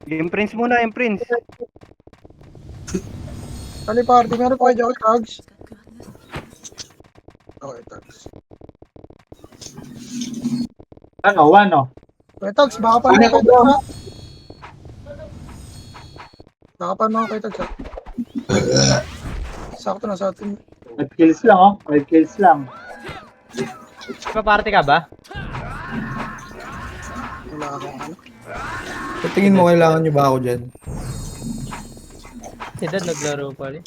Yung Prince muna, yung Prince. Kali party, meron pa kayo tags? Okay, tags. Ano? Okay, tags, baka pa naman kayo tags, ha? Baka pa naman kayo tags, ha? Sakto na sa atin. 5 kills lang, oh. 5 kills lang. Pa-party ka ba? Wala akong ano. Sa tingin mo, kailangan nyo ba ako dyan? Si Dad naglaro pa rin.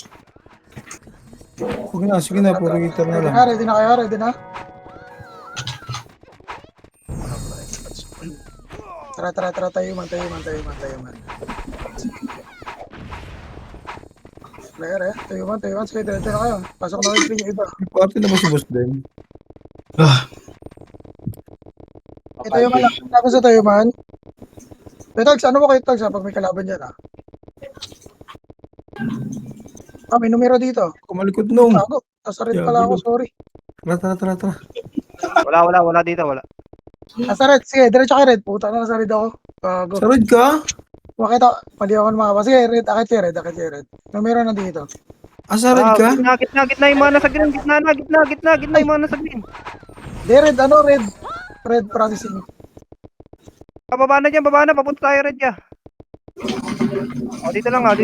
Sige na, puro guitar na lang. Ready na kayo, ready na? Tara, tayo man. Player tayo man. Sige, diretso na kayo. Pasok na kayo yung iba. May party na ba si Boss Ben? Ito yung malaki. Tapos sa tayo man. Tags, ano mo kayo tags, ha? Pag may kalaban dyan, ha? May numero dito. Kumalikod nung. Tago. Nasa red pala ako, sorry. Tara. Wala dito, wala. Nasa red, sige, diretso kay red. Puta na, nasa red ako. Gago. Sarod ka? Makita, mali ako makapa. Sige, red, akit kay red. Numero na dito. Sarod ka? Gitna yung mga nasa green. Gitna yung mga nasa green. Di, red, red. Red processing. Baba na, papunta tayo red ya. Dito lang sa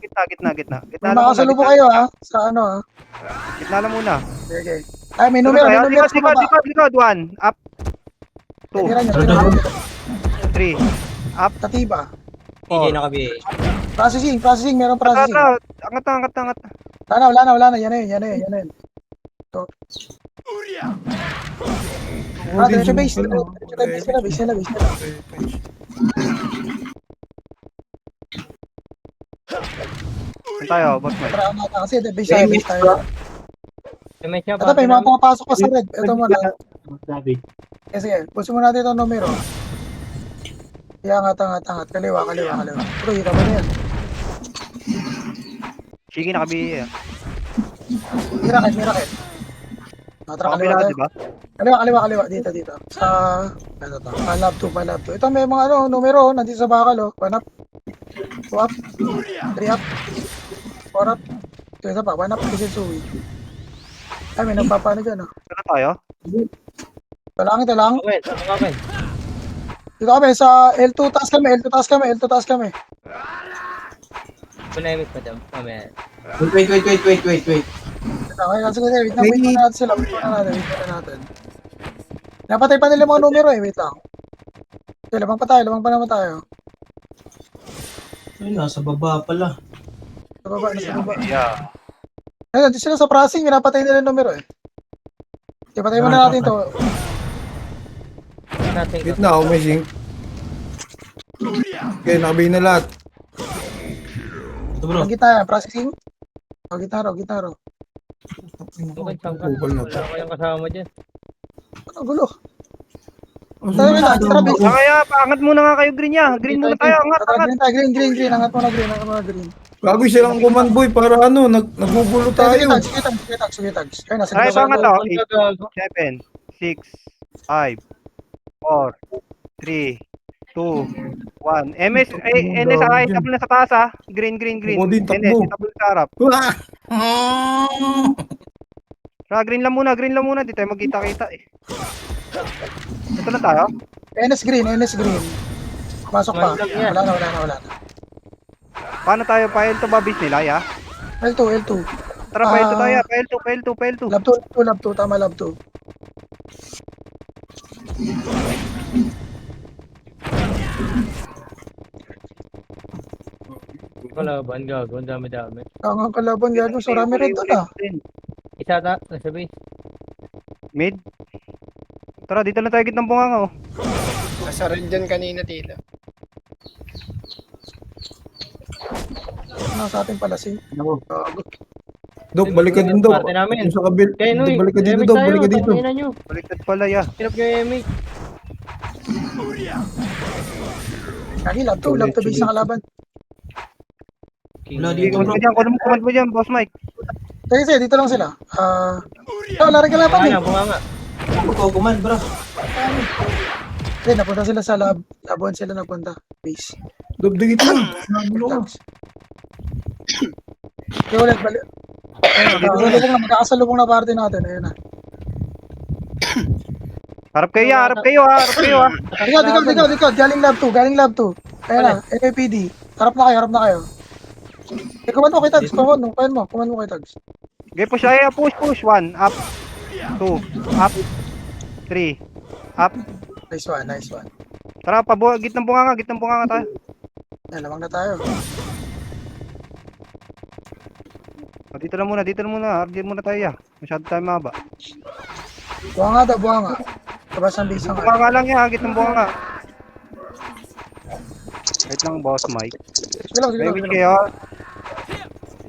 gitna. Gitna lang muna. Makasalubo kayo, ha? Sa ano, ha? Gitna lang muna. Okay. Ay, may numero sa baba. Likod. 1, up. 2, Tira nyo. 3, up. Katiba. Hindi nakabi. Processing, meron processing. Angat. Wala na. Yan na yun. Ito. Diretso base na. Saan tayo, boss Mike? Tara, kasi base tayo. May siya Ito, may mga pumapasok pa sa red. Ito muna. Sabi. Sige, puso mo natin itong numero. Angat. Kaliwa. Pero hita mo na yan. Sige, nakabi. Mirakit. Tara, kaliwa Kabila, tayo. diba? Kaliwa. Dito. Sa, ito to. Lab 2. Ito may mga numero, nandito sa bakal, 1 up. 2 up. 3 up. 4 up. Ito isa pa, 1 up. Kasi suwi. Ay, may nagpapano dyan, Saan tayo? Ito lang. Okay. Dito kami, sa L2 taas kami. Punayamit pa daw. Mamaya. Wait. Okay, wait muna natin sila. Wait muna natin. Napatay pa nila mga numero, wait lang. Okay, labang pa naman tayo. Ay, nasa baba pala. Sa baba. Yeah. Ayun, di sila sa processing, pinapatay nila yung numero, Okay, patay muna natin to. Natin Wait na, may sync. Okay, nakabay na lahat. Ito bro. Ang gitna, processing. Gitaro. Okay, Kupal na to. wala ko yung kasama mo dyan. Ano gulo? Sunod Tara, base. Kaya, paangat muna nga kayo green ya. Green muna tayo, angat. Green. Angat mo na green. Gagoy silang command boy para nagugulo tayo. Sige, tags. Ayun, nasa Tayo, gitna. paangat ako. 8, 7, 6, 5, 4, 3, 2, 1. NS, table na sa taas, ha. Green. Ako din, takbo. NS, table sa harap. Green lang muna. Di tayo magkita-kita, Ito na tayo. NS green. Pasok pa. Wala na. Paano tayo? Pa-L2 ba bis nila, ya? L2. Tara, pa-L2 tayo. Pa-L2. Lab 2. Tama, lab 2. Kalaban, gago. Ang dami-dami. Ang kalaban gagawin. So, rami rin doon, Isa ta, nasa base. Mid. Tara, dito na tayo gitnang bunganga, Nasa red dyan kanina, tila. Sa ating palasing. Dok, balik ka din, Dok. Parte namin. Yung sa kabil. Kaya no, Balik ka dito, Dok. Balik ka dito. Baliktad pala, ya. Hirap kayo, MH. Kagi, lab 2 base na kalaban. Wala dito bro. Command mo dyan, Boss Mike. Sige, dito lang sila. Wala rin kalaban, Bunganga. Magkukuman bro. Napunta sila sa lab. Labuan sila napunta. Base. Dugdugit mo. Nagulo ka. Okay, ulit, balik. Ayun, magkakasalubong na party natin. Ayun na. Harap kayo ya, harap kayo ha, harap kayo ha. Dikot. Galing lab 2. Ayun na, NAPD. Harap na kayo. Eh, kuman mo kay Tags. Kuman mo kay Tags. Okay, push ay, push. 1, up. 2, up. 3, up. Nice one. Tara, gitnang bunganga tayo. Yan, lamang na tayo. O, dito na muna. RG muna tayo ya. Masyado tayo mahaba. Buha nga. Labas ang bisa nga. Bunganga lang ya, gitnang bunganga. Wait lang, boss Mike. Sige lang. Wait kayo.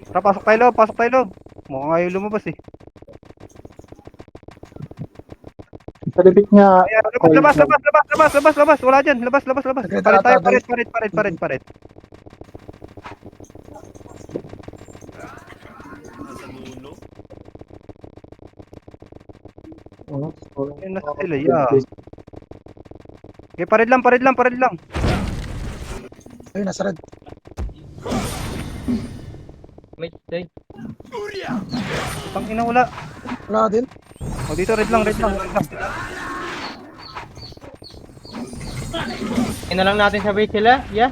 Tara, pasok tayo loob. Mukhang ayaw lumabas eh. Sa libit niya, Ayan, labas. Wala dyan. Labas. Parit tayo, parit. Ayun na sila, yeah. Okay, parit lang. Ayun, nasa red. May stay. Tang ina, wala. Wala din. O, dito, red lang. Ina lang natin sa base sila. Yeah.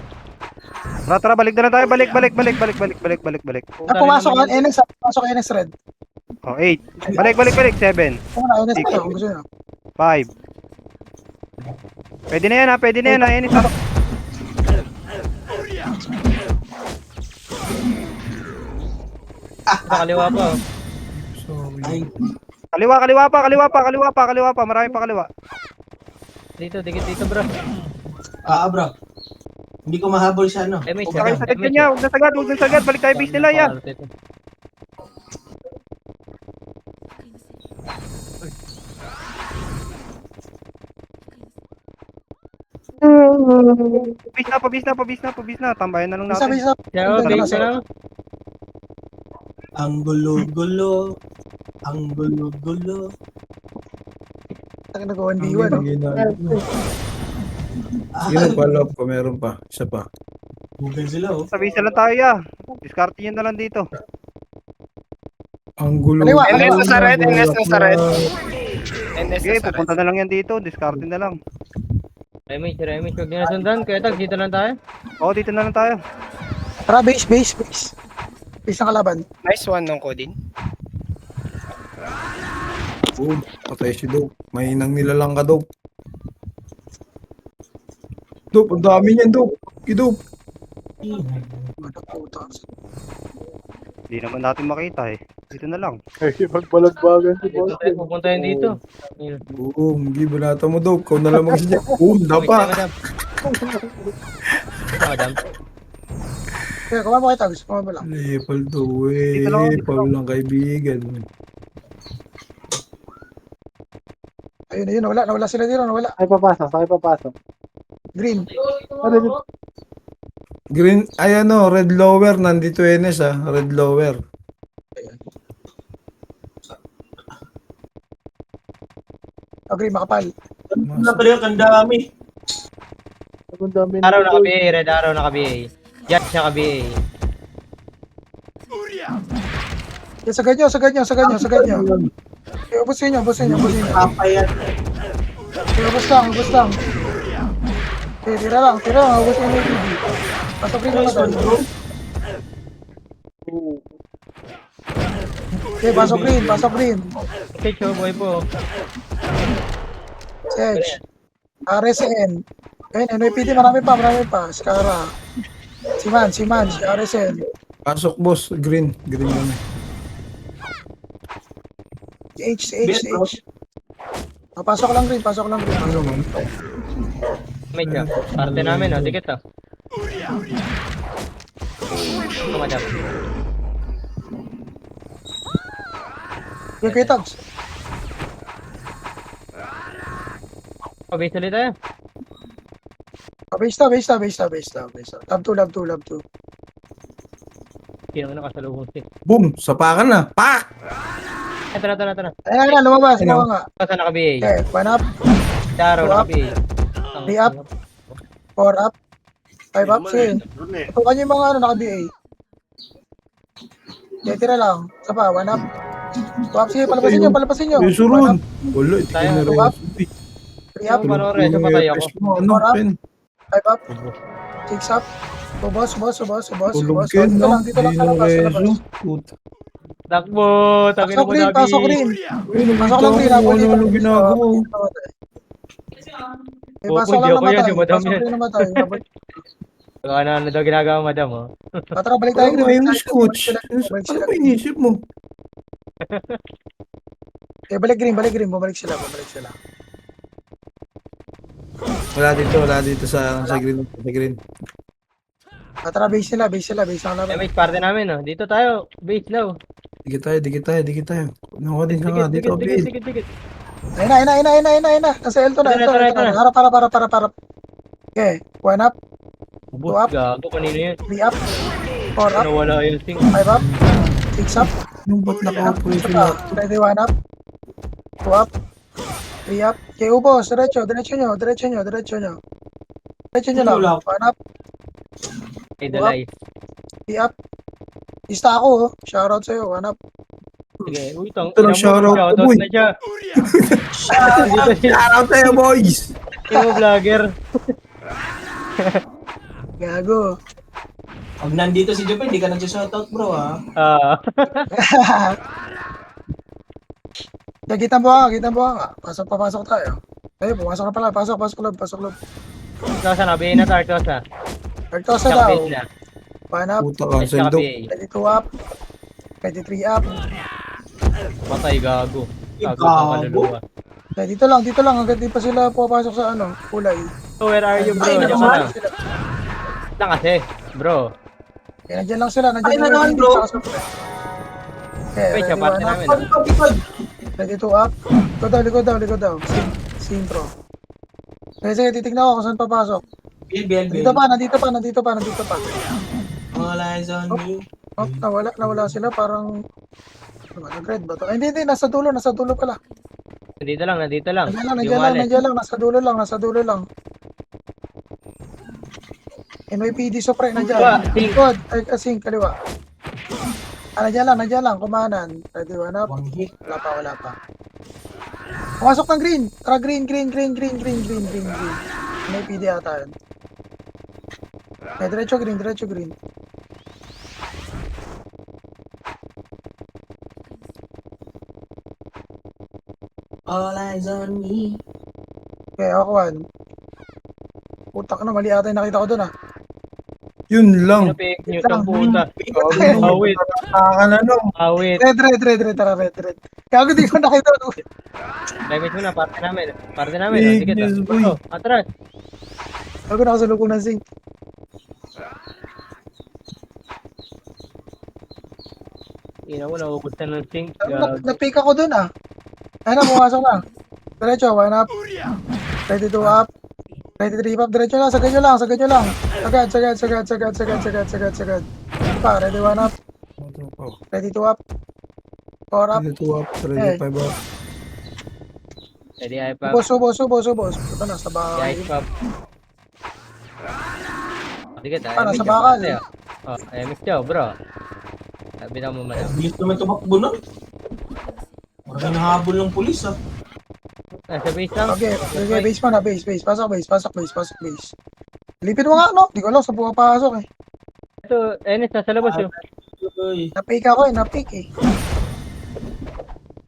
Tara, balik na tayo. Balik. Pumasok ang NS. Pumasok ang NS red. O, 8. Balik. 7. Kung na, NS tayo. Kung gusto nyo. 5. Pwede na yan ha. Ayun, isa. Sa kaliwa pa. Oh. Sorry. Ay, Kaliwa pa. Marami pa kaliwa. Dito, dito bro. bro. Hindi ko mahabol sa ano. May Huwag na kayo sagad niya. Huwag na sagad. Balik tayo base nila yan. Pabis na. Tambayan na lang Bisa. natin. Ciao, base lang. Ang gulo-gulo. Tayo nag-1v1. No? Sino pa love ko? Meron pa. Isa pa. Google sila, oh. Sabisa lang tayo ya. Discard nyo na lang dito. Ang gulo. Kaliwa. NS na sa red. NS Okay, na sa red. pupunta na lang yan dito. Discard na lang. Remix, huwag nyo nasundan. Kaya tag, dito lang tayo. Oo, dito na lang tayo. Tara, base. Base ng kalaban. Nice one nung Kodin. Boom. Patay si Dope. Mahinang nilalang ka, Dope. Dope, ang dami niyan, Dope. Dope. Hindi naman natin makita eh. Dito na lang. magbalagbagan si Dito tayo, pupunta yun dito. Boom. Gibanata mo, Dope. Kau na lang mag-isip. Boom. Dapa. Madam. Kaya, kuman mo kay Tags. Kuman mo lang. Lepal to eh. Dito lang, Lepal lang kaibigan. Ayun. Nawala sila dito. Ay, papasok. Green. Green, ay ano, red lower. Nandito Enes ah. Red lower. Green, makapal. Ano pa rin, ang dami. Araw naka-BA, red araw naka-BA. Yan siya ka-BA. Sagad nyo. Ubusin nyo. Papayat. Ubus lang. Okay, tira lang. Ubus nyo yung TV. Pasok rin Nice one, bro. Okay, pasok rin. Okay, show boy po. Sedge. RSN. Ayun, NYPD, marami pa. Skara. Siman, si RSN. Pasok boss. Green. Green yun eh. H. Pasok lang rin. Ano man? May siya. Parte namin, oh. Dikit, oh. Ito, madam. Okay, Tags. Base ulit tayo. Base ta. Lab 2. Hindi naman nakasalubong stick. Boom. Sapakan na. Pak! Tara. Ayun, lumabas. Ano? Nga. Basta naka-BA. Okay, 1 up, Araw Two up. naka-BA. 3 up, 4 up, 5 up, sige. Tukan niyo yung mga ano, naka-BA. Okay, tira lang. Isa pa, 1 up. 2 up, sige, palapasin nyo, palapasin nyo. Beso 1 ron. up, Wala, hindi ko Tayo, meron. up. 3 up, Yung panore, sa patay ako. Ano, Four up. Ken? 5 up, 6 up. Subos. Tulog Ken, Dito no? lang, dito lang Hindi sa na labas, sa reso. labas. Puta. Takbo, tangin Pasok mo green, Dabi. pasok green. Uy, Pasok nakita lang ko green, kung habol dito. ano ginagawa. Eh, Opo, pasok di lang ako yan, namatay. yung madam Pasok yan. green namatay. Ano daw ginagawa, madam, oh. Tara, balik tayo Ano green. ba yung Balik coach? sila, balik Ano sila. ba inisip mo? Eh, balik green. Bumalik sila. Wala dito sa green. Tara, base sila. Ang laban. MH, parte namin, oh. Dito tayo, base daw. Dikit tayo. Nakuha din ka nga dito, Bill. Dikit. Ayun na. Nasa L to na. Ito na. Harap. Okay, 1 up, Ubus, Two up. gago, kanino yun? 3 up, 4 up, Nawala yung sing. 5 up, 6 up, Yung ba't naka-operate isa yung pa, laptop? ready 1 up, 2 up, 3 up. Okay, ubos, diretso nyo. Diretso nyo lang. 1 up, Ay, dalay. 3 up. Lista ako, oh. Shoutout sa'yo, 1 up. Sige, uy, tang. Ito lang, shoutout ko, boy. na siya. Shoutout tayo, boys! Yung vlogger. Gago. Pag nandito si Japan, di ka nag-shoutout bro ha. Kita mo nga. Papasok tayo. Ayun, pumasok na pala. Pasok loob. Artosa na, bihin na to, Artosa. Artosa Tsaka daw. base na. 1 up, Puta, cancel daw. 22 up, 23 up. Patay, gago. Gago Gago. ang kaluluwa. Okay, dito lang. Hanggang di pa sila pupasok sa kulay. So, where are you, bro? Ay, Diyan ka naman. na. Lang kasi, bro. Okay, nandiyan lang sila. Ay, na naman, bro. Okay, Wait, ready, siya parte 1 up. namin. Pagpapipag. 22 up. Likod daw. Simpro. Sige, titignan ko kung saan papasok. Bill. Nandito pa. All eyes on me. Oh, nawala sila. Parang, nag-red ba to? Ay, hindi, nasa dulo pala. Nandito lang. Nandiyan lang, nasa dulo lang. NYPD Sopre, nandiyan. Kaliwa, sing. Likod, ay, kasing, kaliwa. Nandiyan lang, kumanan. Ready, 1 up. One hit. Wala pa. Pumasok ng green. Tara, green. NYPD ata yun. Eh, diretso green. All eyes on me. Okay, ako, 1. Putak na, mali ata yung nakita ko dun, ah. Yun lang. Sino fake news ang puta? Awit. Nakakan ano. Awit. Red. Tara, red. Kaya di ko nakita doon. Damage mo na, parte namin. Fake Sige, news, boy. atras. Ako nakasalubong ng zinc. Ina mo, naubos na ng sing. Gago. Nag-pick ako dun, ah. Ayun na, pumasok na. Diretso, 1 up. 22 up. 23 up. Diretso lang, sagad nyo lang. Sagad. Pa, ready 1 up. 22 up. 4 up. 2 up, 5 up. Ready, iPad. Subos. Ito na, sa bahay. iPad. Sige, tayo. Para sa bakal. Oh, MX daw, bro. Sabi na mo, madam. Bilis naman tumakbo nun. Parang nahabol ng pulis ah. Sa base lang. Okay, base mo na, base. Pasok base. Lipid mo nga, no? Di ko alam, sa pumapasok, eh. Ito, Enes, nasa labas yun. Uy. Napick ako, eh.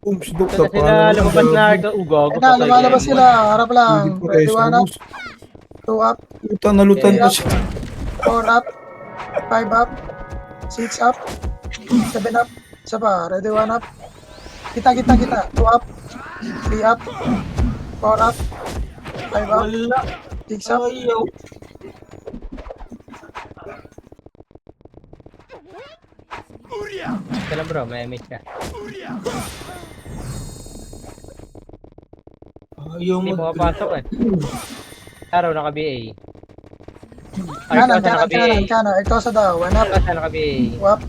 Boom, si Dok. Saan sila lumabas na ugaw? Ayun na, lumalabas sila. Harap lang. Ready 1 up. 2 up. Puta, nalutan pa siya. 4 up, 5 up, 6 up, 7 up, isa pa, ready 1 up, kita, 2 up, 3 up, 4 up, 5 up, Wala. 6 up, Ayaw. Ito lang, bro. May MX ka. Ayaw Hindi mo. pumapasok eh. Araw naka-BA. kanan, naka-BA. ito sa daw, 1 up, Artosa naka-BA. 2 up,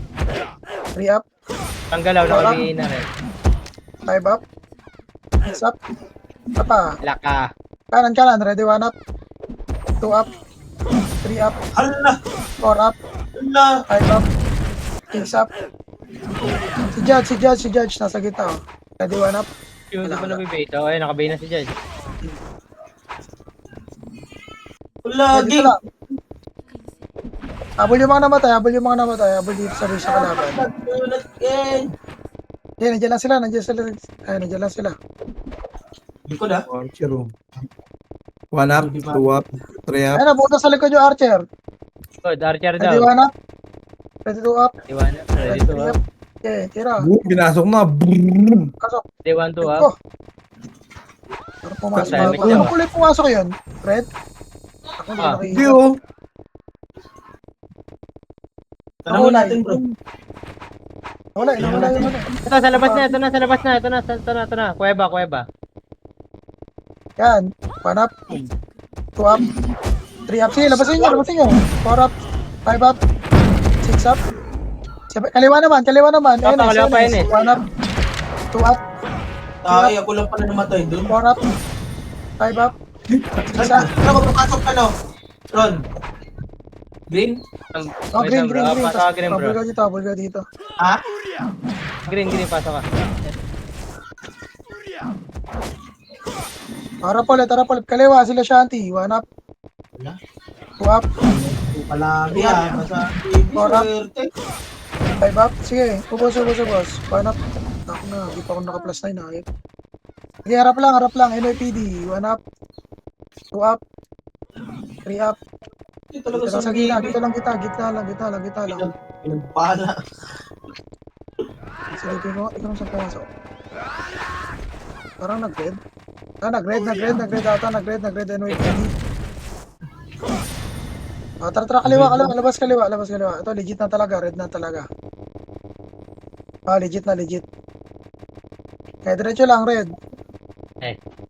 3 up, Tanggalaw naka-BA na rin. 5 up, 6 up, isa pa, Laka. kanan, ready 1 up, 2 up, 3 up, Hala! 4 up, Hala! 5 up, 6 up. Si Judge, nasa gitna oh. Ready, 1 up. Yung hindi Wala, pa wala. nabibait. Oh, ayun, nakabay na si Judge. Hala! Ready, Game! lang. Habol yung mga namatay, habol dito sa base sa kalaban. Nagtulad game! Yan, nandiyan lang sila. Ay, nandiyan lang sila. Likod ah. Archer, oh. 1 up, 2 up, 3 up. Ayun, nabuta sa likod yung Archer. Good, Archer Ready, daw. 1 up. Ready, 2 up. Iwanan. Ready Ready, to 3 up. up. Okay, tira. Boom, binasok na. Brrrr. Pasok. Ready 1 to up. Go. Pero pumasok. Time, Ano ito. kulit pumasok yun? Red? Ako hindi Ah, Hindi, nakikita. oh. Tanongin natin bro. Wala, yung ano. Ito, sa labas na. Ito na, sa labas na. Ito na. Kuweba. Yan. 1 up. 2 up. 3 up. Sige, labasin nyo. 4 up. 5 up. 6 up. Kaliwa naman. Papa, kaliwa pa, NS. 1 up. 2 up. Ay, ako lang pala namatay dun. 4 up. 5 up. 6 up. Ano, magpapasok ka no? Ron. Green? Oh, green. Pasok ka green, bro. Habol ka dito. Ha? Green, pasok ka. Harap ulit. Kaliwa sila Shanti. 1 up. Wala. 2 up. Palagi ah. Basta Ora. swerte. 5 up. Sige. Ubos. 1 up. Ako na. Di pa ako naka plus 9 na. Sige, harap lang. NYPD. 1 up. 2 up. 3 up. Hindi talaga Dito lang sa gitna. Dito lang kita lang. Pinagpala. Silipin ko. Ikaw sa pumasok. Parang nag-red. Nag-red ata. Nag-red NYPD. Tara, kaliwa. Labas kaliwa. Ito, legit na talaga. Red na talaga. Legit. Kaya diretso lang, red.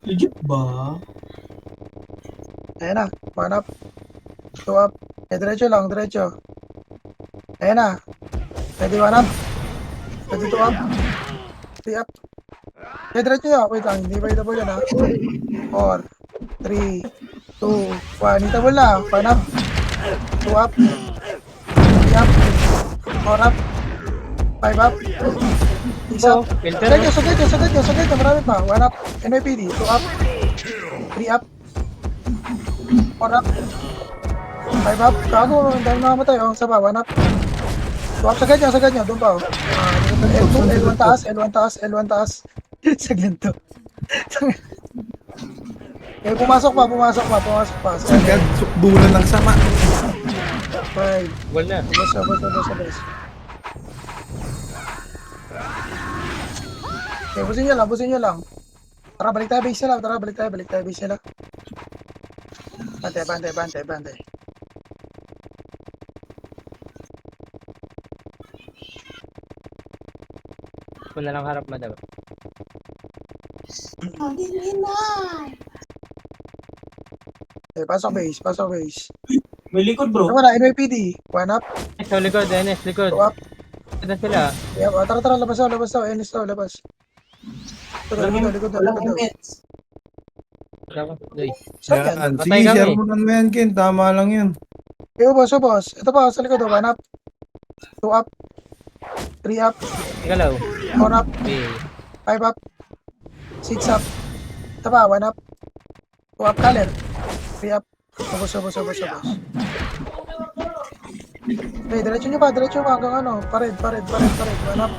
Legit ba? Ayan na. 1 up. 2 up. Diretso lang. Ayan na. Ready 1 up. Ready 2 up. 3 up. Diretso yun. Wait lang. Hindi ba itable yan ha? 4, 3, 2, 1. Itable na. 1 up. 2 up. 3 up. 4 up. 5 up. 6 up. Filter. Sagad nyo. Marami pa. 1 up. NYPD. 2 up. 3 up. 4 up. 5 up. Kago. Ang dami nakamatay. Sa pa. 1 up. 2 up. Sagad nyo. Doon pa. L1 taas. Sa ganito. Pumasok pa. Sagad, sukdulan ng sama. 5. Gol na. Bus. Okay, busin nyo lang. Tara, balik tayo base nila. Bantay. Kung na lang harap, madam. Okay, pasok base. May likod bro. Wala, NYPD. 1 up, Sa likod, NS, likod. 2 up. Ito na sila. Tara, labas daw. Ennis daw, labas. Likod daw. Walang imets. Uy. Saan yan? Yan. Patay Sige, kami. share mo mo yan, Ken. Tama lang yun. Okay, boss. Ito pa, sa likod daw. 1 up, 2 up, 3 up, Ikalaw. 4 up, Okay. 5 up, 6 up. Ito pa, 1 up, 2 up, color, 3 up. Ubos. Okay, diretso nyo pa hanggang ano, pared. 1 up,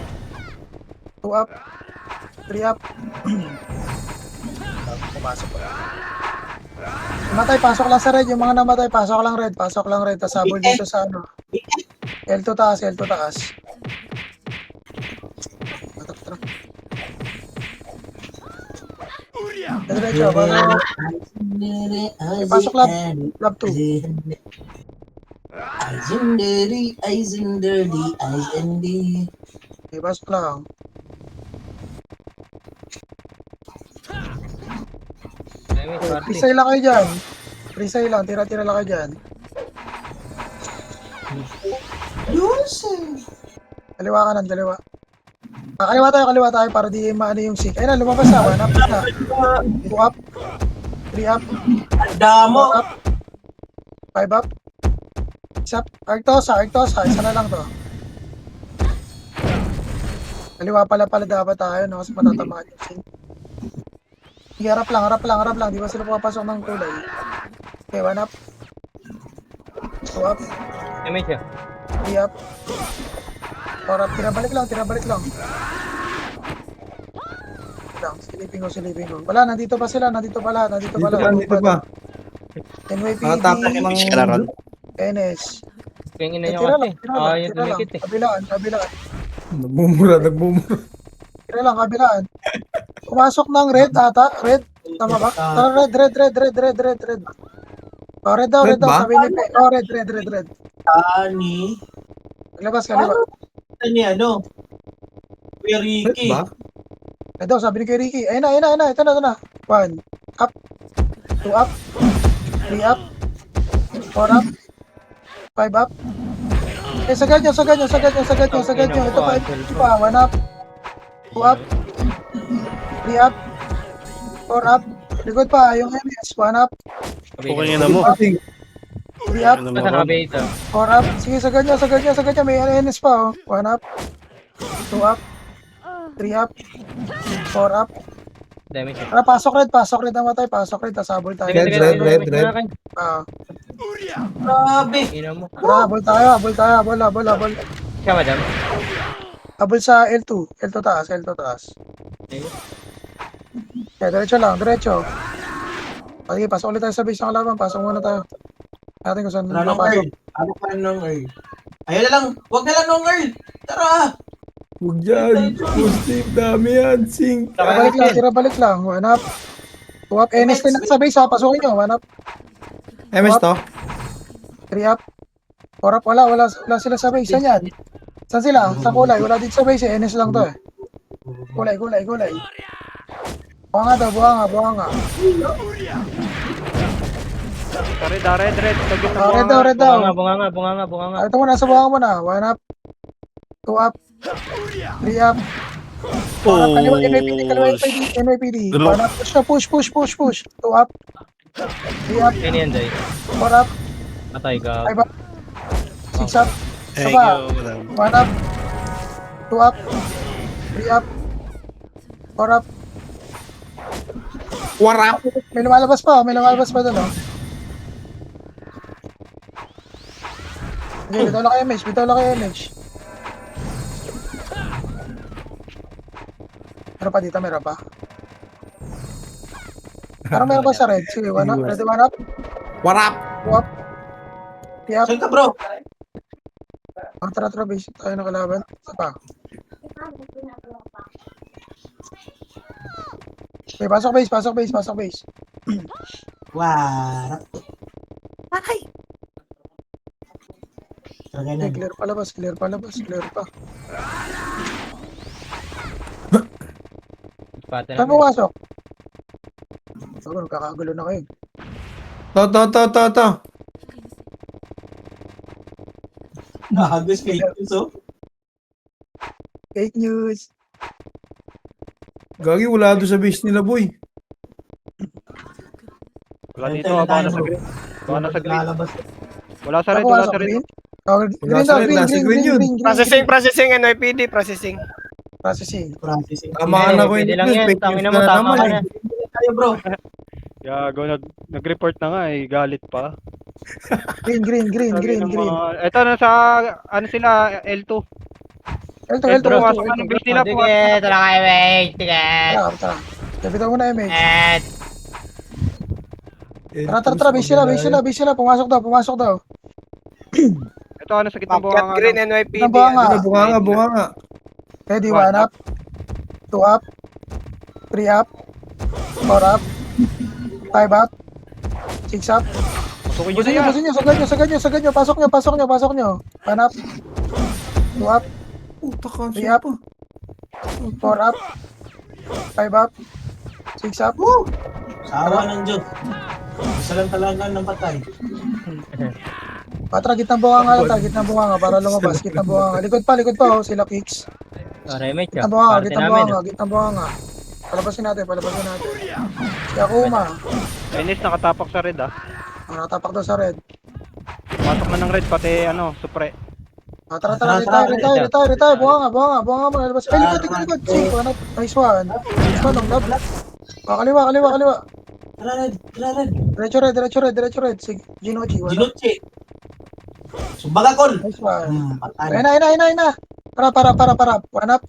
2 up, 3 up. Pumasok pa. Namatay, pasok lang sa red. Yung mga namatay, pasok lang red. Tapos habol dito sa ano. L2 taas. Tara. Diretso, pasok lab 2. Okay, pasok lang. Prisay lang kayo dyan. Tira-tira lang kayo dyan. Kaliwa. Kaliwa tayo para di maano yung sick. Ayun na, lumabas na. 1 up na. 2 up. 3 up. Damo. 4 up. 5 up. Arctosa. Isa na lang to. Kaliwa pala dapat tayo, no? Kasi matatamaan yung sync. Sige, harap lang. Di ba sila pumapasok ng kulay? Okay, 1 up. 2 up. Damage siya. 3 up. 4 up. Tira balik lang. Silipin ko. Wala, nandito pa sila. Nandito pa. Dito pa. NYPD. Nakatapos ng... NS. Kaya ina niya Tira kasi. Yun lang. tumikit eh. Kabilaan. Nagmumura. Tira lang, kabilaan. Pumasok ng red ata. Red. Tama ba? Tara, red. Oh, red daw. Red ba? Sabi ni Pe. Oh, red. Ni... Labas, kaliwa. Ni ano? Kuya Red Ricky. ba? Red daw, sabi ni Kuya Ricky. Ayun na. Ito na. 1 up. 2 up. 3 up. 4 up. 5 up. Eh, sagad nyo. Ito pa. 1 up. 2 up. 3 up. 4 up. Likod pa. Yung MS. 1 up. Okay na mo. 3 up. Basta nakabait ah. 4 up. Sige, sagad nyo. May NS pa. 1 up. 2 up. 3 up. 4 up. Damage siya. Tara, pasok red na matay. Tas habol tayo. Red. Grabe. Ina mo. Tara, habol tayo. Habol. Siya madam. Habol sa L2. L2 taas. Kaya diretso. Sige, pasok ulit tayo sa base ng kalaban. Pasok muna tayo. Natin kung saan Wala nung papasok. Earl. Ano pa rin nung Earl? Ayun na lang. Huwag na lang nung Earl. Tara. Huwag dyan. Positive. Dami yan. Sing. Tira balik lang. 1 up. 2 up. NS din sa base ha. Pasukin nyo. 1 up. MS to? 3 up. 4 up. Wala sila sa base. Saan yan? Saan sila? Sa kulay. Wala dito sa base eh. NS lang to eh. Kulay. Buhanga. Red. Tagit na Red daw. Bunga nga. Ito muna. Sa buhanga muna. 1 up. 2 up. 3 up. 4 up. Kaliwa NYPD. 1 up. Push. 2 up. 3 up. Kaya niyan, Day. 4 up. Patay ka. 5 up. 6 up. Thank Saba. you, madam. 1 up. 2 up. 3 up. 4 up. Warap. May lumalabas pa doon, oh. Okay, bitaw lang kayo image. Meron pa dito, meron pa. Parang meron pa sa red. Sige, 1 up. Ready, 1 up. Warap. 2 up. 3 up. Saan ka bro? Tara, basic tayo ng kalaban. Isa pa. Okay, pasok base. Wala. Talaga Okay, na. clear pa. Pati Saan na. pumasok? Sabi, kakagulo na kayo. To. Nahagos kay Yuso. Fake news. Gagi, wala doon sa base nila, boy. Wala dito. Baka nasa green. Lalabas. Wala sa red. Pumasok, green? Oh, green daw, nasa green yun. Processing, NYPD, processing. Processing. Practicing. Tama na ko Pwede yung lang yan. fake Tangin news na mo, ka na tama naman. ka na. Tayo bro. Yago, nag-report na nga eh. Galit pa. Green. Ito na sa, ano sila, L2. L2. Pumasok na ng base nila. Sige, tala kayo, wait. Sige. Tara. Kapita mo na image. Eh, Tara, base sila. Pumasok daw. Ito, ano sa gitang Cat buhanga. Green, NYPD. Nabanga. Bunga nga. Ready, 1 up. 2 up. 3 up. 4 up. 5 up. 6 up. Pasukin nyo na yan. Pusin nyo. Sagad nyo. Pasok nyo. 1 up. 2 up. Puta ka. 3 up. 4 up. 5 up. 6 up. Sawa ng Diyos. Isa lang talaga ng patay. Patra, gitnang bunga nga para lumabas. Gitnang bunga nga. Likod pa, oh. Sila kicks. Remake siya. Gitnang bunga Parte namin. nga. Gitnang bunga nga. Palabasin natin. Si Akuma. Enes, nakatapak sa red ah. Ang natapak daw sa red. Pasok na ng red, pati ano, supre. Tara, Tara, retire. Buha nga mo. Labas. Ay, likod. Sige, ano? Nice one. Nice one, long love. Kaliwa. Diretso red. Sige, Ginochi. Ginuchi. Sumbaga, Kol. Nice one. Patay. Ayun na. Para. One up.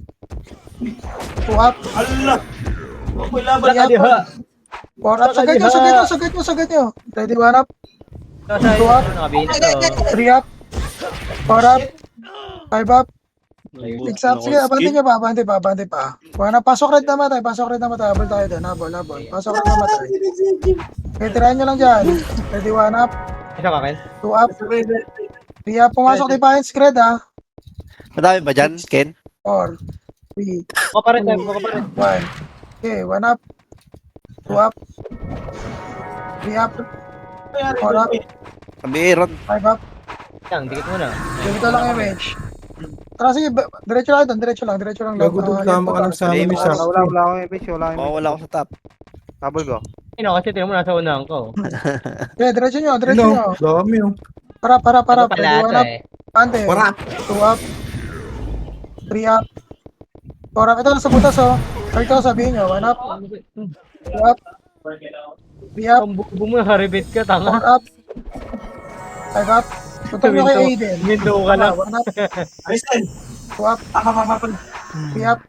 Two up. Ala. Ako'y laban. Three up. Four up. Sagad nyo. Ready, one up. Two up. Nakabihina to. Three up. Four up. Five up. Six up. Sige, abante pa. One up. Pasok red naman tayo. Habol tayo doon. Habol. Pasok red naman tayo. Okay, tirahan nyo lang dyan. Ready, one up. Isa ka, Ken? Two up. Three up. Pumasok tayo pa yung spread, ha. Madami ba dyan, Ken? Four. Three. Buka pa rin tayo, buka pa rin. One. Okay, one up. Two up. Three up. Four up. Meron. Five up. Yan, dikit mo na. Dito lang yung range. Tara, sige. Diretso lang doon. Diretso lang. Gago doon, tama ka lang sa amin siya. Wala akong MH, Wala ako sa top. Habol ko. Ayun, kasi tinan mo nasa unahan ko. Okay, diretso nyo. Ano? Dami oh. Para. Ito pala One ata up. eh. Pante. Para. Two up. Three up. Four up. Ito lang sa butas, oh. Ito sabihin nyo. One up. Two up. Three up. Ang bubo mo, haribit ka, Four tanga. up. Five up. Tutok nyo kay Aiden. Window ka lang. One up. Aristen. Two up. Three up.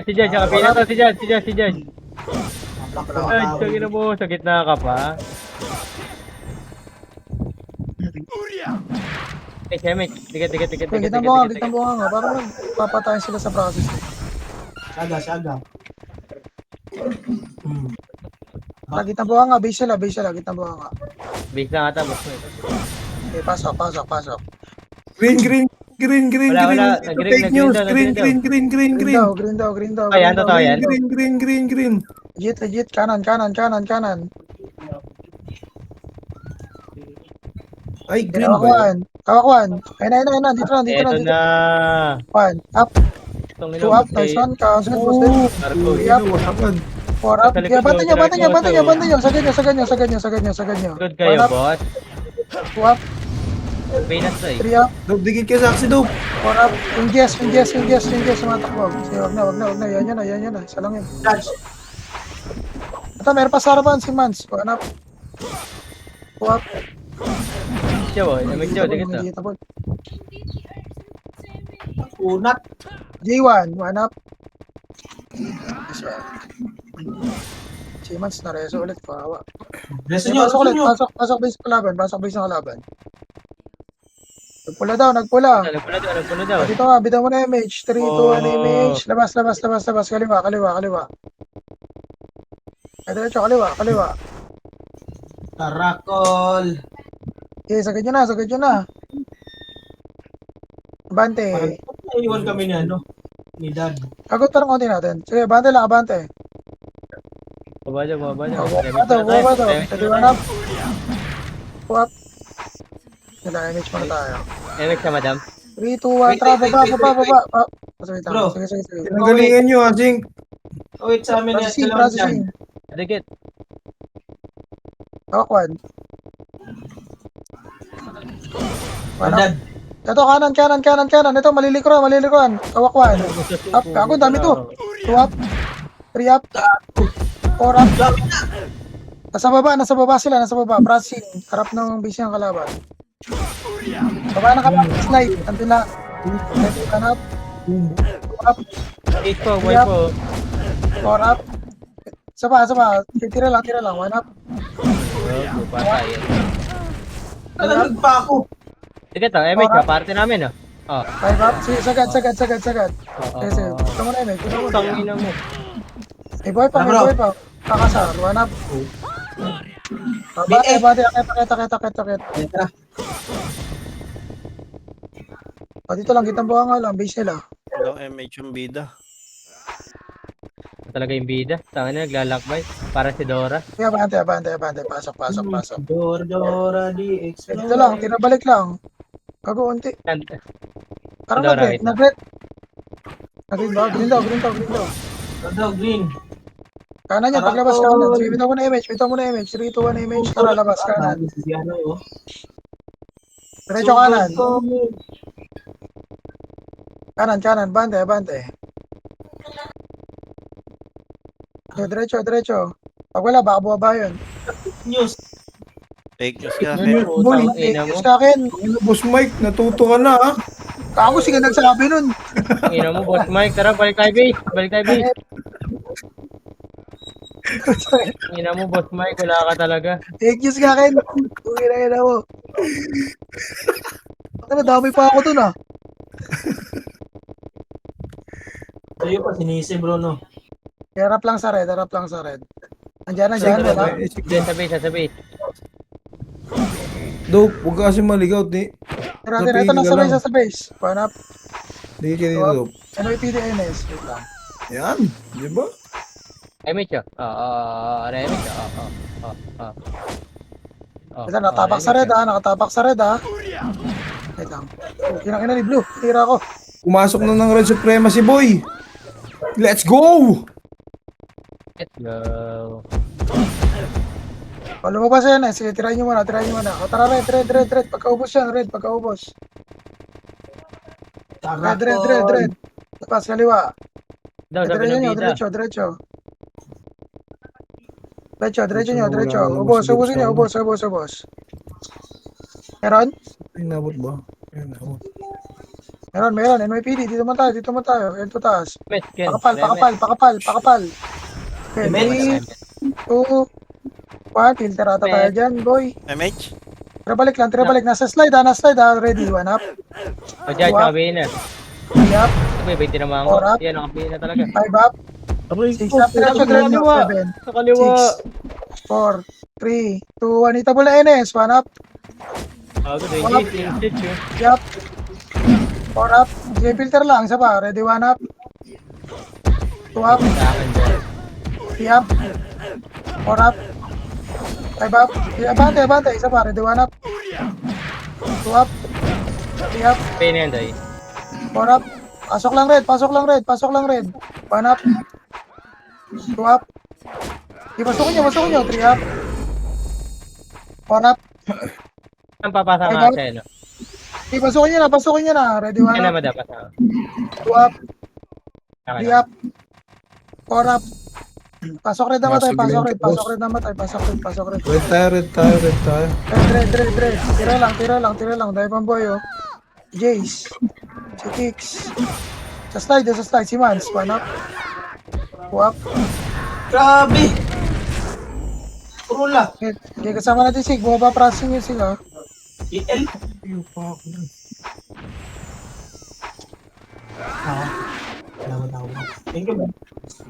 Si Judge, kapila to, si Judge. Ay, sagin mo, sa gitna ka pa. Eh, Shemek, dikit. Kita mo nga. Parang magpapatayin sila sa process. Saga. Kita mo nga. Base sila. Kita mo nga. Base lang ata, boss mo. Okay, pasok. Green. Wala. Fake news. Green. Green daw. Ayan, totoo yan. Green. Legit. Kanan. Ay, green ba? Kawakuan. Ayun na. Dito Eto na. na. One. Up. Itong Two up. Nice one. Kawasan. Marco. Three up. Wasakan. Four up. Sa likod Bante mo, nyo. Sagad nyo. Good kayo, boss. Two up. Pinas na eh. Three up. Dob, digit ka sa aksi, Dob. Four up. Ingges. Sumatakbo. Sige, wag na. Yan yun na. Isa lang yun. Ito, meron pa sa harapan si Mans. One up. Two up. Siya, boy. Namig siya, dikit na. Unat. J1. One up. Nice one. Si Mans na reso ulit. Kawawa. Reso nyo. Pasok base ng kalaban. Nagpula daw. Nagpula daw. Dito nga, bitaw mo na image. 3, 2, 1 image. Labas. Kaliwa. Ay, diretso, kaliwa. Tarakol. Okay, sagad nyo na. Abante. Naiwan kami ni ano. Ni Dad. Kagot pa ng konti natin. Sige, abante lang. Baba dyan. Baba to. Pwede one up. Two up. Image muna tayo. Namig siya, madam. 3, 2, 1, tara, baba. Sige. Pinagalingan nyo, Asing. Wait sa amin yan. Processing. Dikit. Kawakuan. Dad. Ito, kanan. Ito, malilikuran. Kawakuan. Up. Ako, dami to. 2 up. 3 up. 4 up. Nasa baba sila. Pressing. Harap ng base ng kalaban. Baba na kapag slide. Antin na. Kanan up. 2 up. 8 po, 1 po. 4 up. Isa pa. Tira lang. 1 up. Patay. Nalalag pa ako. Dikit ah, MH ka, parte namin ah. 5 up. Sige, sagad. Sige. Ito mo na image. Tangina mo. May boy pa. Kakasar. 1 up. Bate. Akit. Tara. Dito lang, kitang buha nga lang. Base nila. Walang MH yung bida. Talaga yung bida. Tangina, naglalakbay. Para si Dora. Kaya abante. Pasok. Dora di explode. Dito lang, tinabalik lang. Kago unti. Parang Dora, nag-red. Green daw. Green. Kanan yan, paglabas kanan. Sige, bitaw mo na image. 3, 2, 1 image. Tara, labas kanan. Si ano, oh. Diretso kanan. Kanan, bante. Diretso. Pag wala, baka bumaba yun. News. Fake news ka. Yun, boy. Putang ina mo. Yes sa akin. Ano, Boss Mike, natuto ka na, ha? Kako, sige nagsabi nun. Ina mo, Boss Mike. Tara, balik tayo base. Ina mo, Boss Mike. Wala ka talaga. Take news ka akin. Uwi na mo. Ano, dami pa ako dun ah. Sa'yo pa, sinisi bro, no? Harap lang sa red. Andiyan, wala. Sige, sa base. Dope, huwag ka kasi maligaw, di. Tira, ito lang sa base. Panap. Di ka dito, Dope. NYPD NS. Wait lang. Yan, di ba? Remix yun. Remix yun. Ito, nakatapak sa red ah. Wait lang. Kinang ina ni Blue. Tira ko. Pumasok na ng Red Supremacy, boy. Let's go! Let's go. O, lumabas yan eh. Sige, tirahin nyo muna. O, tara, red. Pagkaubos yan, red. Red. Tapos, kaliwa. Daw, sabi Diretso ng nyo, bida. diretso. Ubusin nyo. Meron? Ay, nabot ba? Ay, nabot. Meron. NYPD, dito mo tayo. Ito taas. Met, Ken. Pakapal. Okay, Amen. 3, 2, 1. Filter ata tayo dyan, boy. MH? Tira balik. Nasa slide ha. Ready, 1 up. O, dyan, tsaka bina. 3 up. Sabi, 20 na mga Orat. Yan, nakabina talaga. 5 up. 6 up. Diretso. Sa kaliwa. 4, 3, 2, 1. Itabol na NS. 1 up. Bago, 20. Yun. Yup. 4 up. Sige, filter lang. Isa pa. Ready, 1 up. 2 up. Sa akin dyan. 3 up. 4 up. 5 up. Abante. Isa pa. Ready, 1 up. 2 up. 3 up. Pay na yan, Day. 4 up. Pasok lang red. 1 up. 2 up. Pasukin nyo. 3 up. 4 up. Ang papasa Ay, nga bakit? siya, no? Pasukin nyo na. Ready, 1 Yan na up. madapat. 2 up. Akin 3 up. 4 up. Pasok red namatay. Pasok red, boss. Pasok red. Red tayo. Red. Tira lang. Dahil pang boy, oh. Jace. Si Kix. Sa slide. Si Mans. 1 up. 2 up. Grabe! Kurula. Okay, kasama natin Sig. Bumaba processing yun sila. EL. Thank you, man.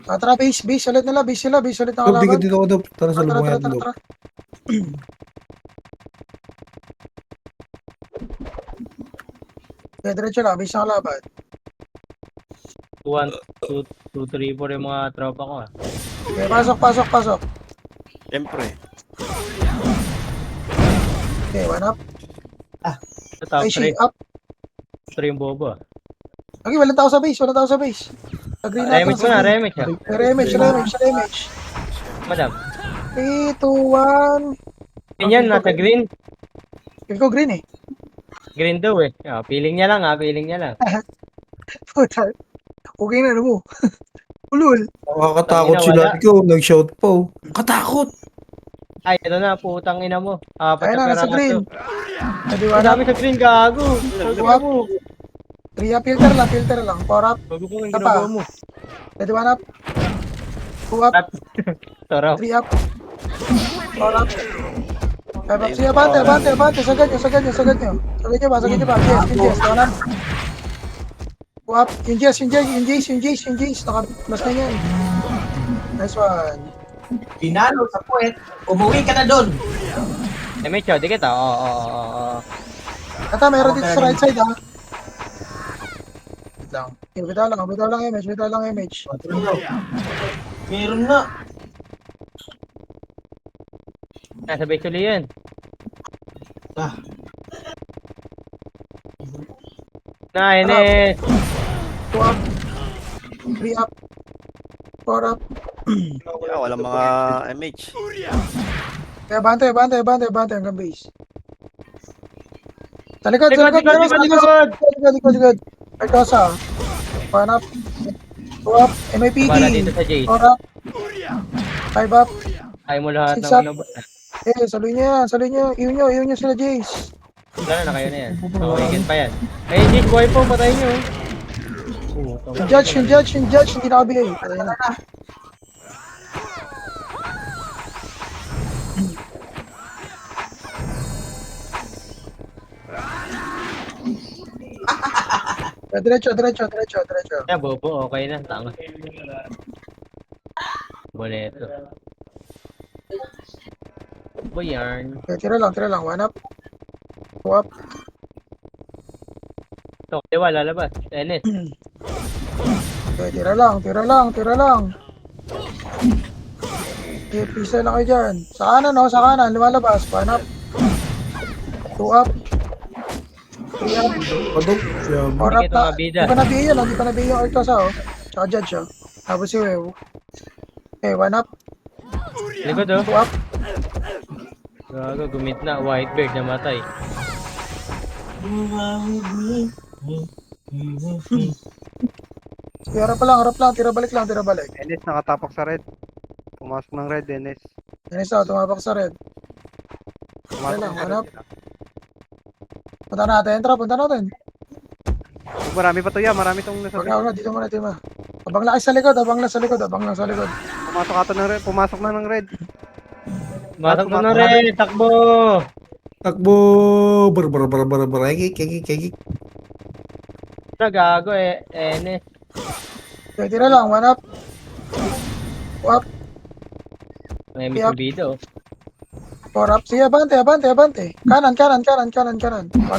Tara, base ulit nila. Base ulit ang Dope, di ka kalaban. dito ako, Dope. Tara sa lubong yan, Dope. Tara. Okay, diretso lang. Base ang kalaban. 1, 2, 3, 4 yung mga tropa ko, ah. Okay, pasok. Siyempre. Okay, 1 up. Sa top Ay, 3. up. 3 yung bobo, ah. Okay, walang tao sa base. Agree na. Remix mo na, remix, ah. Remix. Madam. 3, 2, 1. Ganyan, nasa green. Feel ko green eh. Green daw, eh. Ah, feeling niya lang. Puta. Okay na, ano mo? Ulul. Nakakatakot Tangina, sila. wala. Ikaw, nag-shout pa, oh. Katakot! Ay, ito na, putang ina mo. Apat Ayun na, nasa green. Ready, 1 up. Madami sa green, gago. Up. 3 up, filter lang. 4 up. Bago ko yung Apa? ginagawa mo. Ready, 1 up. 2 up. Tara. 3 up. 4 up. 5 up. Sige, abante. Sagad nyo. Yes. 1 up. 2 up. Yung Jace. Naka-plus na yan. Nice one. Pinalo sa puwet. Umuwi ka na doon. May chow, dikit, ah. Oo. Ata, meron dito sa right side, ha? Wait lang. Bitaw lang image. Meron na. Nasa base ulit yan. Ah, Ines. 2 up. 3 up. 4 up. Yeah, walang mga MH. Kaya bante hanggang base. Sa likod, sa likod, meron, sa likod. Pertosa. 1 up. 2 up. MIPD. Para dito sa Jace. 4 up. 5 up. Ayaw mo lahat Six ng up. ano. Saluhin nyo yan, saluhin nyo. Iyon nyo sila, Jace. Wala na kayo na yan. So, weekend pa yan. Ay, Jace, buhay po. Patayin nyo. Yung judge, hindi nakabigay. Patay na. Diretso. Yan, bobo. Okay na. Tama. Boleto. Boyarn. Okay, tira lang. 1 up. 2 up. Ito, diwa, lalabas. Enes. Okay, tira lang. Okay, pisa lang kayo dyan. Sa kanan, lumalabas. 1 up. 2 up. 3 up. Padok. Siya. 4 up Kita na. mga bida. Di pa nabihin yung Artosa, oh. Tsaka Judge, oh. Tapos si Wew. Okay, 1 up. Likod, oh. 2 up. Gago, gumit na. Whitebeard namatay. Sige, harap lang. Tira balik. Enes nakatapak sa red. Pumasok ng red, Enes. Yan isa, tumapak sa red. Pumasok Wala, ng red. hanap. Punta natin. Marami pa to yan, marami tong nasa Wag na, dito muna. Abang lang sa likod. pumasok na ng red. Matak na na rin. Takbo. Takbo. Bar. Kiki. Gago, Enes. Okay, tira lang, 1 up. 2 up, May miss Yup. video. 4 up. Sige, abante. Kanan. 1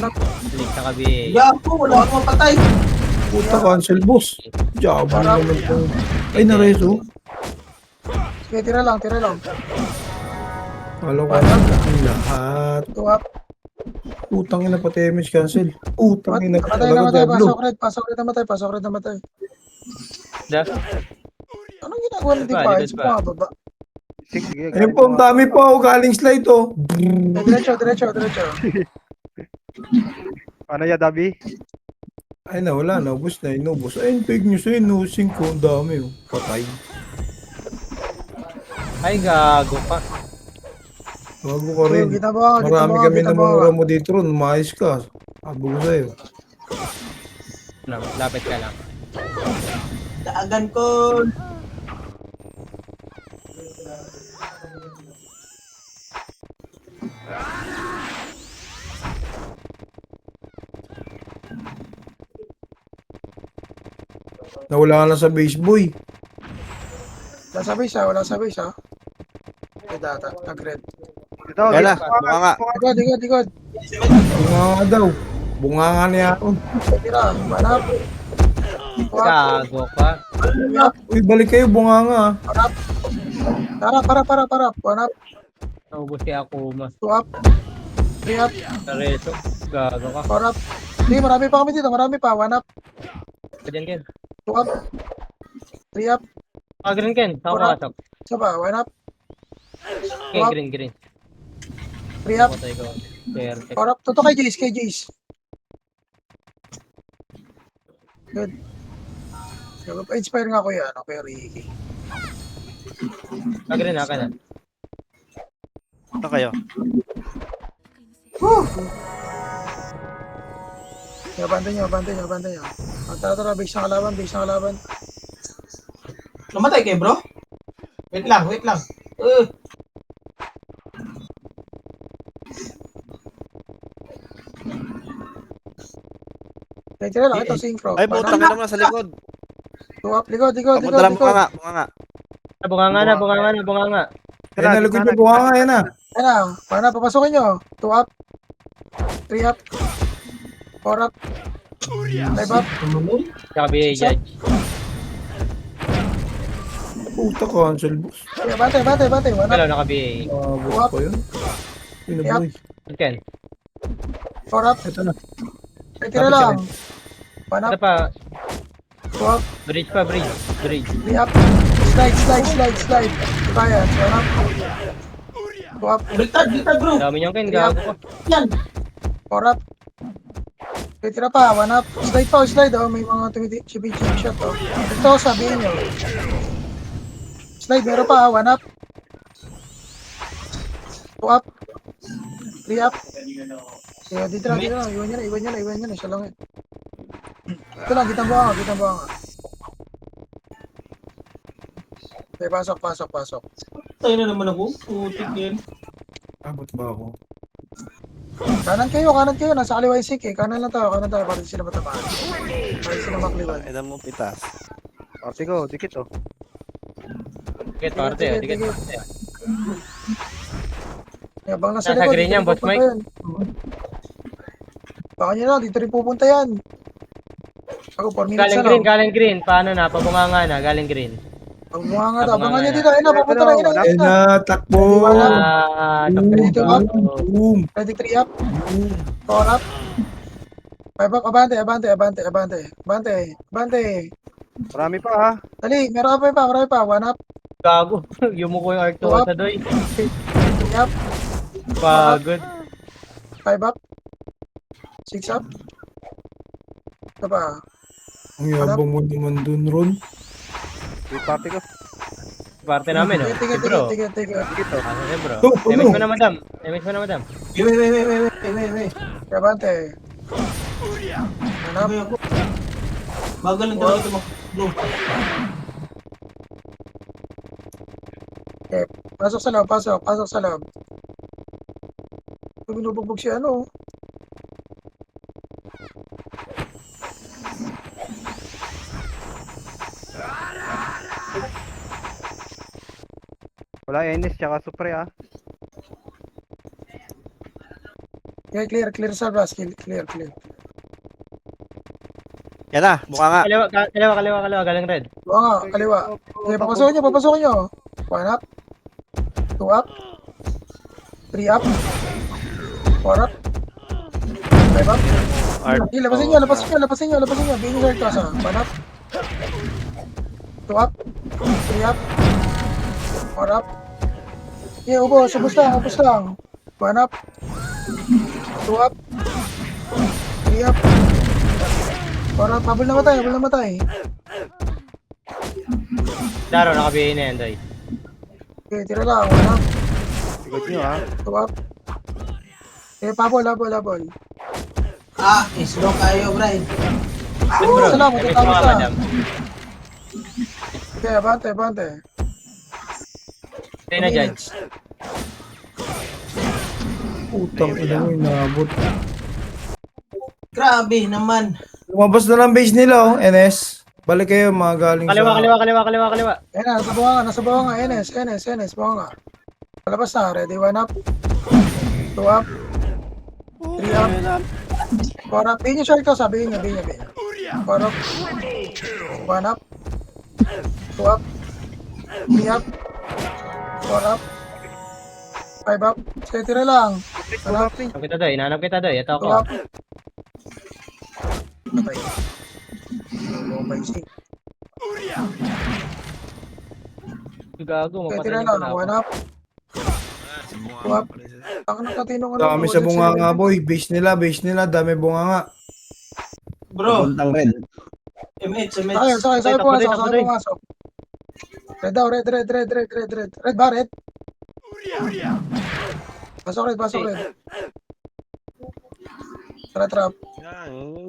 up. Balik sa kabi. Gago, wala akong mapatay. Puta, cancel, boss. Jabang naman to. Ay, nareso. Sige, tira lang. Alam ko ang lahat. 2 up. Utang ina pati image cancel. Utang ina Namatay. talaga, Diablo. Pasok red, namatay. Da. Anong ginagawa ng Likod device? pa. Bumababa. Sige. Ayun po, ang dami pa. Galing slide, oh. Diretso. Ano ya, Dabi? Ay na, wala na. Ubus na, inubos. Ay, fake news, inusing ko. Ang dami, oh. Patay. Ay, gago pa. Bago ka rin. Ginawa. Marami kami namumura mo dito ron. Maayos ka. Sabi ko sa'yo. No, lapit ka lang. Daagan ko. Nawala ka na sa base, boy. Wala sa base, ha? May data, nag-red. Ito, Wala, dito. mukha nga. Digod. Bunga nga daw. Bunga nga niya ako. Tira, 1 up. 2 up. Gago pa. 3 up. Uy, balik kayo. Bunga nga. Para. 1 up. Naubos si Akuma. 2 up. 3 up. Nareso. Gago ka. 4 up. Hindi, marami pa kami dito. 1 up. Diyan, Ken. 2 up. 3 up. Green, Ken. Saan Wala. ka pasok? Isa pa, 1 up. Ken, Up. green. 3 up. Patay ko. Perfect. 4 up. Toto kay Jace. Good. Inspire nga ako yan. Okay, Ricky. Green, ka na. Punta kayo. Abante nyo. Tara, base ng kalaban. Namatay kayo, bro? Wait lang. Tira lang, ito synchro. Ay, putang ina mo sa likod. 2 up, likod. Papunta lang, bunga nga. Bunganga. Ay, nalikod yung bunga nga. Yan na. Ano, paano, papasokin nyo. 2 up. 3 up. 4 up. 5 up. Kabi, judge. Puta, cancel, boss. Okay, bate. 1 up. Hello, nakabi. Boss pa yun. Pinaboy. Ken. 4 up. Ito na. Tira lang. 1 Ano up. pa? 2 up. Bridge pa, bridge. 3 up. Slide. Kaya, 1 up. 2 up. Baliktad, bro. Dami niyang Ken, gago ka. Yan. 4 up. Okay, tira pa, 1 up. Slide pa, slide oh. May mga chip shot oh. Ito, sabihin nyo. Slide, meron pa, 1 up. 2 up. 3 up. Kaya dito na. Iwan nyo na. Siya lang eh. Ito lang, kitang buha nga. Okay, pasok. Tayo na naman ako. Putik yan. Abot ba ako? Kanan kayo. Nasa kaliwa yung sink eh. Kanan lang tayo. Para di sila matamaan. Para di sila makliwan. Ilan mo pitas. Party ko, dikit oh. Dikit, parte. Dikit. Abang nasa Nasa likod. green dito yan, rin Boss pupunta Mike. yan. Baka nyo na, dito rin pupunta yan. Ako, 4 minutes na lang. Galing green. Paano na? Pabunganga na. Galing green. Ang bunga nga daw. Abang Abangan nyo nga dito. Ayun na, pupunta na. Ayun na, takbo! Ready to up? Boom! Ready 3 up? 4 up? 5 up? Abante. Marami pa ha. Dali, marami pa. 1 up? Gago. Yumuko yung Arto sa doy. 3 up? Pagod. 5 up? 6 up? Ito pa. Ang yabang mo naman dun, Ron. Yung party ko. Parte namin, oh. Tige. Bro. Dikit oh. Ano eh, bro? Oh, Damage ano? mo na, madam. Wait. Abante. 1 up? Ako. Bagal lang talaga ito bro. Pasok sa loob. Binubugbog si ano. Wala Enes tsaka Supre ah. Okay, clear sa blast. Clear. Yan na, bunganga. Kaliwa. Galing red. Oo nga, kaliwa. Okay, papasukin nyo. 1 up. 2 up. 3 up. 4 up. 5 up. Art. Lapasin nyo. Bigyan nyo sa ito. 1 up. 2 up. 3 up. 4 up. Okay, ubos lang. 1 up. 2 up. 3 up. 4 up. Habol na matay. Daro, nakabihin na yan, doy. Okay, tira lang. 1 up. Sigod nyo ha. 2 up. Okay, habol. Slow kayo, Bray. Bro, salamat, damage tama mo sa. nga, madam. Okay, abante. Stay na, Judge. Putang ina mo, inabot. Grabe naman. Lumabas na lang base nila, oh, NS. Balik kayo, mga galing Kaliwa. Ayan na, nasa bawah nga. NS, bawah nga. Palabas na, ready, 1 up. 2 up. 3 up. 4 up. Bigyan nyo short ko, sabihin nyo. 4 up. 1 up. 2 up. 3 up. 4 up. 5 up. Sige, tira lang. 1 up. Hinanap kita, doy. Ito 2 ako. up. Patay. Okay, sige. Gago, Okay, mapatay tira niyo lang. pala 1 ako. up. 2 up. Ako nakatino ka Dami sa bunganga, boy. Base nila, dami bunganga. Bro, Puntang red. MH. Sakay pumasok. Red daw, red. Red ba, red? Pasok red. Trap.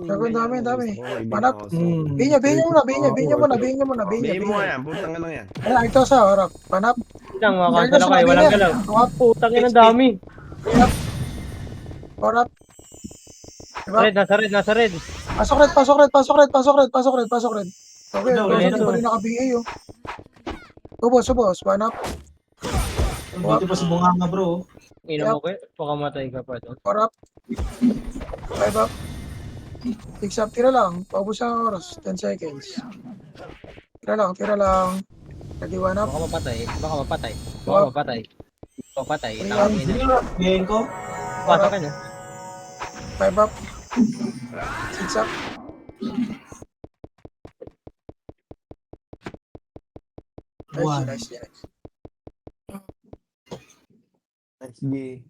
Sabi, dami. Manap. Binya muna. Puntang ano yan. Ayan, ito sa harap. Manap. Lang, makakasala kayo. Walang galaw. Putang ina, dami. Harap. Diba? Nasa red. Pasok red. Okay, hindi pa rin naka-BA oh. Ubos. Manap. Dito pa si Bunganga, bro. Ina mo ko, pakamatay ka pa doon. Harap. 5 up. 6 up. Tira lang. Paubos ang oras. 10 seconds. Tira lang. Ready, 1 up. Baka mapatay. Itang ina. Biyahin ko. Pasok ka na. 5 up. 6 up. One. Nice. Sige.